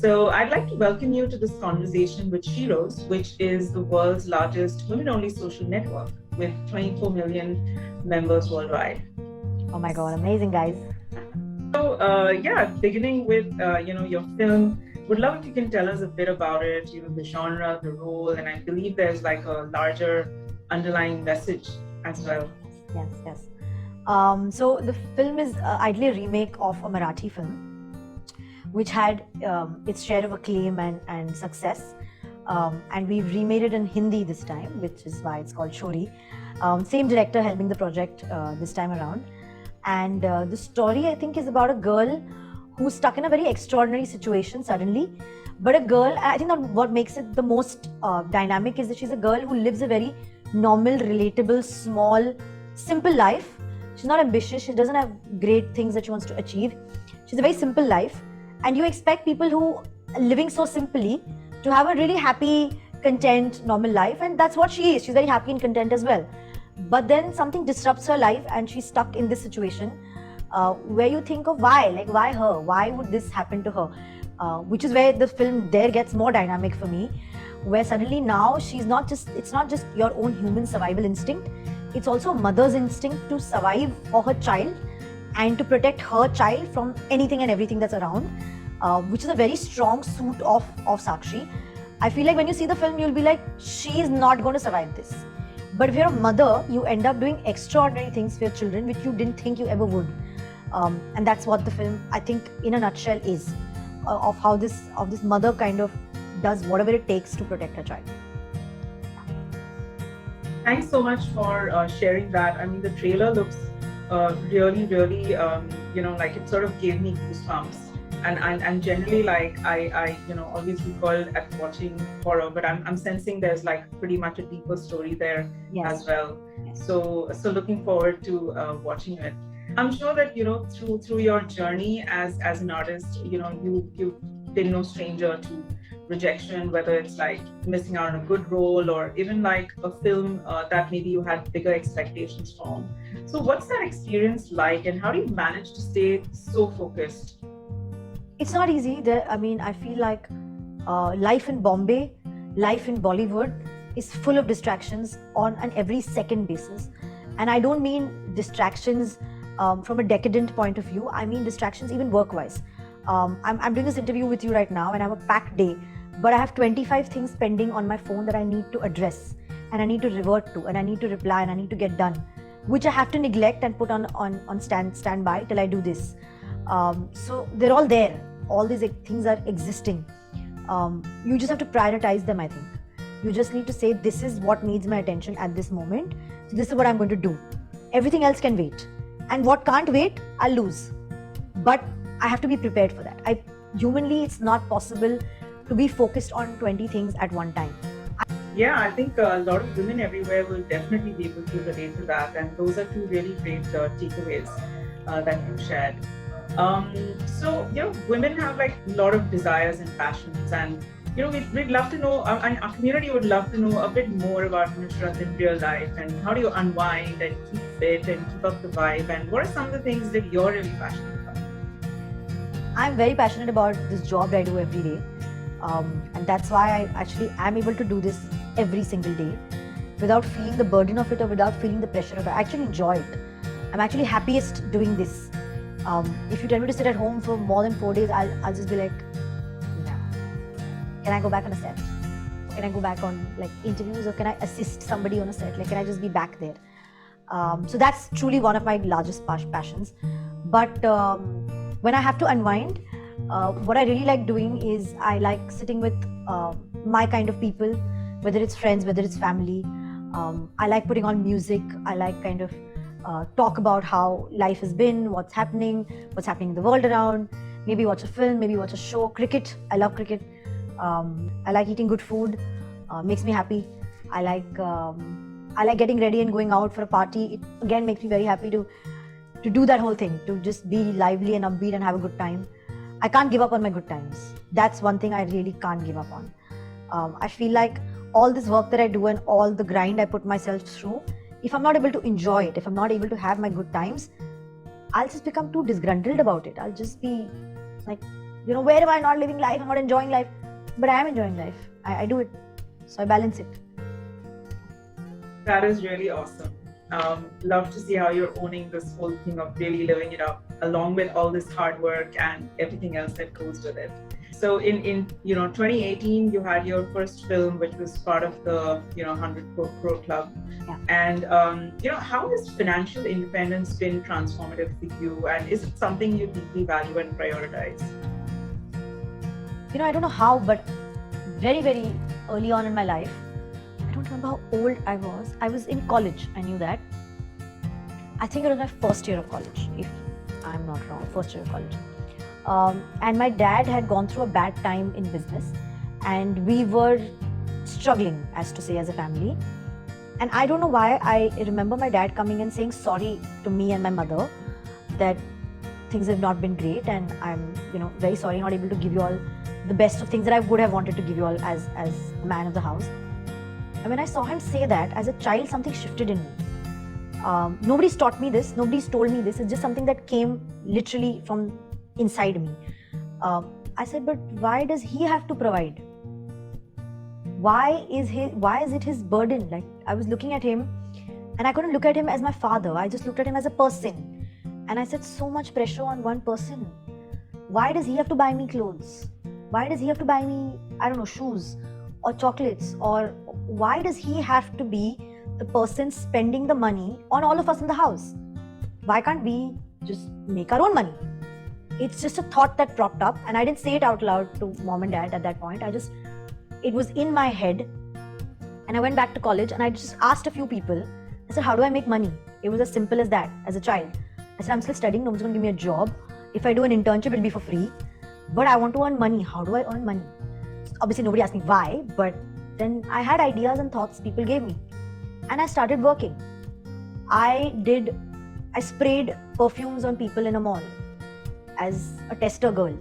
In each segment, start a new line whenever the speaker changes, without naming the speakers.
So I'd like to welcome you to this conversation with Sheroes, which is the world's largest women-only social network with 24 million members worldwide.
Oh my God, amazing guys.
So beginning with your film, would love if you can tell us a bit about it, the genre, the role, and I believe there's like a larger underlying message as well.
Yes. So the film is ideally a remake of a Marathi film, which had its share of acclaim and success. And we've remade it in Hindi this time, which is why it's called Shori. Same director helping the project this time around. And the story, I think, is about a girl who's stuck in a very extraordinary situation suddenly. But a girl, I think that what makes it the most dynamic is that she's a girl who lives a very normal, relatable, small, simple life. She's not ambitious. She doesn't have great things that she wants to achieve. She's a very simple life. And you expect people who are living so simply to have a really happy, content, normal life. And that's what she is. She's very happy and content as well. But then something disrupts her life and she's stuck in this situation where you think of why? Like, why her? Why would this happen to her? Which is where the film there gets more dynamic for me, where suddenly now it's not just your own human survival instinct, it's also a mother's instinct to survive for her child and to protect her child from anything and everything that's around, which is a very strong suit of Sakshi. I feel like when you see the film, you'll be like, she is not going to survive this. But if you're a mother, you end up doing extraordinary things for your children, which you didn't think you ever would. And that's what the film, I think, in a nutshell is, of how this mother kind of does whatever it takes to protect her child.
Thanks so much for sharing that. I mean, the trailer looks really, like it sort of gave me goosebumps. And generally, like I always recoil at watching horror, but I'm sensing there's like pretty much a deeper story there as well.
Yes.
So looking forward to watching it. I'm sure that through your journey as an artist, you've been no stranger to rejection, whether it's like missing out on a good role or even like a film that maybe you had bigger expectations from. So what's that experience like, and how do you manage to stay so focused?
It's not easy. I feel like life in Bombay, life in Bollywood is full of distractions on an every second basis. And I don't mean distractions from a decadent point of view. I mean distractions even work-wise. I'm doing this interview with you right now and I have a packed day, but I have 25 things pending on my phone that I need to address and I need to revert to and I need to reply and I need to get done, which I have to neglect and put on standby till I do this. So they're all there. All these things are existing. You just have to prioritize them, I think. You just need to say, this is what needs my attention at this moment. So this is what I'm going to do. Everything else can wait. And what can't wait, I'll lose. But I have to be prepared for that. Humanly, it's not possible to be focused on 20 things at one time.
Yeah, I think a lot of women everywhere will definitely be able to relate to that. And those are two really great takeaways that you shared. Women have like a lot of desires and passions, and we'd love to know, and our community would love to know a bit more about Nusrat in real life, and how do you unwind and keep fit and keep up the vibe, and what are some of the things that you're really passionate about?
I'm very passionate about this job that I do every day, and that's why I actually am able to do this every single day without feeling the burden of it or without feeling the pressure of it. I actually enjoy it. I'm actually happiest doing this. If you tell me to sit at home for more than 4 days, I'll just be like, no. Can I go back on a set? Can I go back on like interviews, or can I assist somebody on a set? Like, can I just be back there? So that's truly one of my largest passions. But when I have to unwind, what I really like doing is I like sitting with my kind of people, whether it's friends, whether it's family. I like putting on music. I like kind of talk about how life has been, what's happening in the world around, maybe watch a film, maybe watch a show. Cricket, I love cricket. I like eating good food, makes me happy. I like getting ready and going out for a party. It again makes me very happy to do that whole thing, to just be lively and upbeat and have a good time. I can't give up on my good times. That's one thing I really can't give up on. I feel like all this work that I do and all the grind I put myself through, if I'm not able to enjoy it, if I'm not able to have my good times, I'll just become too disgruntled about it. I'll just be like, where am I not living life? I'm not enjoying life. But I am enjoying life. I do it. So I balance it.
That is really awesome. Love to see how you're owning this whole thing of really living it up, along with all this hard work and everything else that goes with it. So in 2018, you had your first film, which was part of the 100 Crore Club.
Yeah.
And how has financial independence been transformative for you? And is it something you deeply value and prioritize?
I don't know how, but very, very early on in my life, I don't remember how old I was. I was in college, I knew that. I think it was my first year of college, if I'm not wrong, first year of college. And my dad had gone through a bad time in business, and we were struggling, as to say, as a family. And I don't know why, I remember my dad coming and saying sorry to me and my mother that things have not been great, and I'm very sorry, not able to give you all the best of things that I would have wanted to give you all as the man of the house. And when I saw him say that, as a child, something shifted in me. Nobody's taught me this, nobody's told me this. It's just something that came literally from inside me. I said, but why does he have to provide? Why is it his burden? Like, I was looking at him and I couldn't look at him as my father. I just looked at him as a person. And I said, so much pressure on one person. Why does he have to buy me clothes? Why does he have to buy me, I don't know, shoes or chocolates? Or why does he have to be the person spending the money on all of us in the house? Why can't we just make our own money? It's just a thought that propped up, and I didn't say it out loud to mom and dad at that point. It was in my head, and I went back to college and I just asked a few people. I said, how do I make money? It was as simple as that as a child. I said, I'm still studying, no one's going to give me a job. If I do an internship, it'll be for free. But I want to earn money. How do I earn money? Obviously, nobody asked me why, but then I had ideas and thoughts people gave me. And I started working. I sprayed perfumes on people in a mall as a tester girl.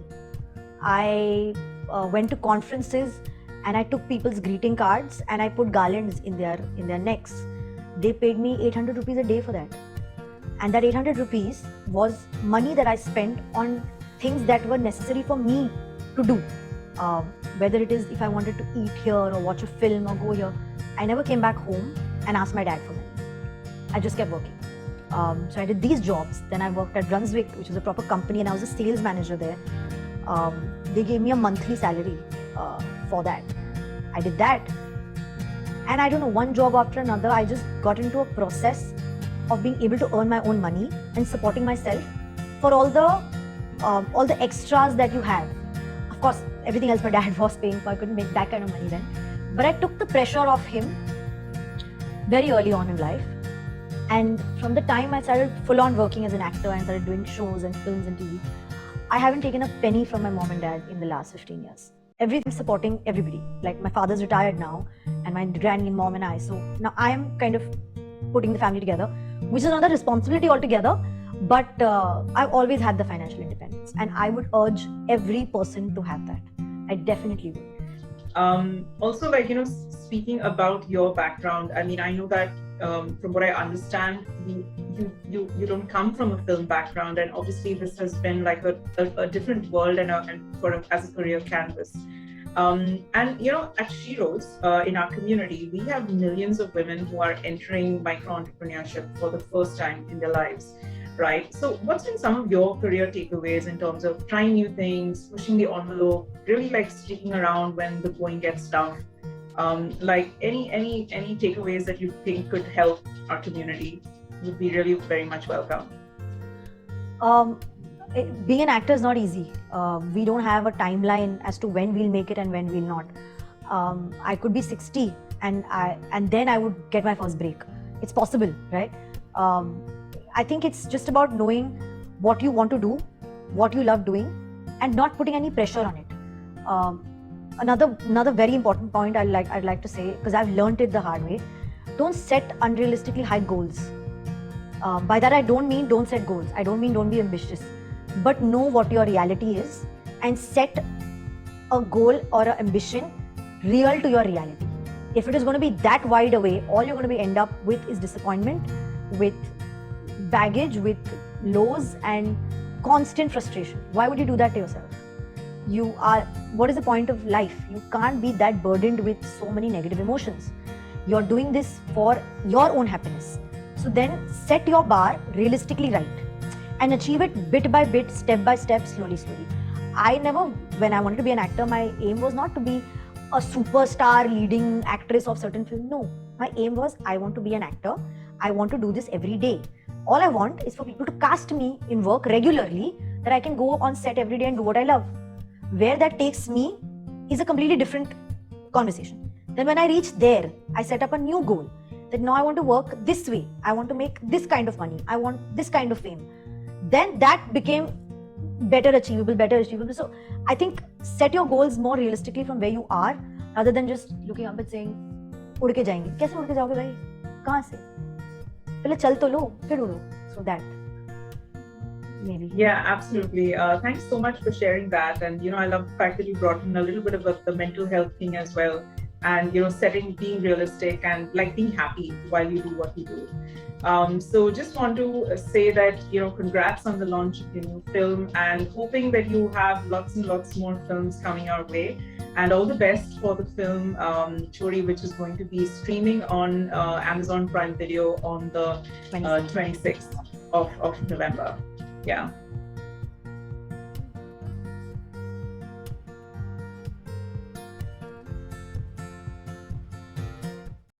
I went to conferences and I took people's greeting cards and I put garlands in their necks. They paid me 800 rupees a day for that. And that 800 rupees was money that I spent on things that were necessary for me to do. Whether it is if I wanted to eat here or watch a film or go here. I never came back home and asked my dad for money. I just kept working. So I did these jobs. Then I worked at Brunswick, which was a proper company, and I was a sales manager there. They gave me a monthly salary for that. I did that. And I don't know, one job after another, I just got into a process of being able to earn my own money and supporting myself for all the extras that you have. Of course, everything else my dad was paying for, I couldn't make that kind of money then. But I took the pressure off him very early on in life. And from the time I started full on working as an actor and started doing shows and films and TV, I haven't taken a penny from my mom and dad in the last 15 years. Everything supporting everybody. Like, my father's retired now, and my granny and mom and I. So now I am kind of putting the family together, which is another responsibility altogether. But I've always had the financial independence, and I would urge every person to have that. I definitely would.
Also, speaking about your background, I mean, I know that from what I understand, you don't come from a film background, and obviously this has been like a different world and as a career canvas. And at Sheroes, in our community, we have millions of women who are entering micro-entrepreneurship for the first time in their lives, right? So what's been some of your career takeaways in terms of trying new things, pushing the envelope, really sticking around when the going gets tough? Any takeaways that you think could help our community would be really very much welcome.
Being an actor is not easy. We don't have a timeline as to when we'll make it and when we'll not. I could be 60 and then I would get my first break. It's possible, right? I think it's just about knowing what you want to do, what you love doing, and not putting any pressure on it. Another very important point I'd like to say, because I've learned it the hard way, don't set unrealistically high goals. By that I don't mean don't set goals. I don't mean don't be ambitious, but know what your reality is and set a goal or an ambition real to your reality. If it is going to be that wide away, all you're going to end up with is disappointment, with baggage, with lows and constant frustration. Why would you do that to yourself? what is the point of life? You can't be that burdened with so many negative emotions. You're doing this for your own happiness. So then set your bar realistically right and achieve it bit by bit, step by step, slowly. When I wanted to be an actor, my aim was not to be a superstar leading actress of certain film. No, my aim was I want to be an actor. I want to do this every day. All I want is for people to cast me in work regularly, that I can go on set every day and do what I love. Where that takes me is a completely different conversation. Then when I reach there, I set up a new goal that now I want to work this way. I want to make this kind of money. I want this kind of fame. Then that became better achievable. So I think set your goals more realistically from where you are, rather than just looking up and saying, उड़ के जाएंगे. कैसे उड़ के जाओगे भाई? कहाँ से? पहले चल तो लो, फिर उड़ो. So that maybe.
Yeah, absolutely. Thanks so much for sharing that. And, I love the fact that you brought in a little bit about the mental health thing as well. And, being realistic and like being happy while you do what you do. So just want to say that, congrats on the launch of your new film, and hoping that you have lots and lots more films coming our way. And all the best for the film Chori, which is going to be streaming on Amazon Prime Video on the 26th of November. Yeah.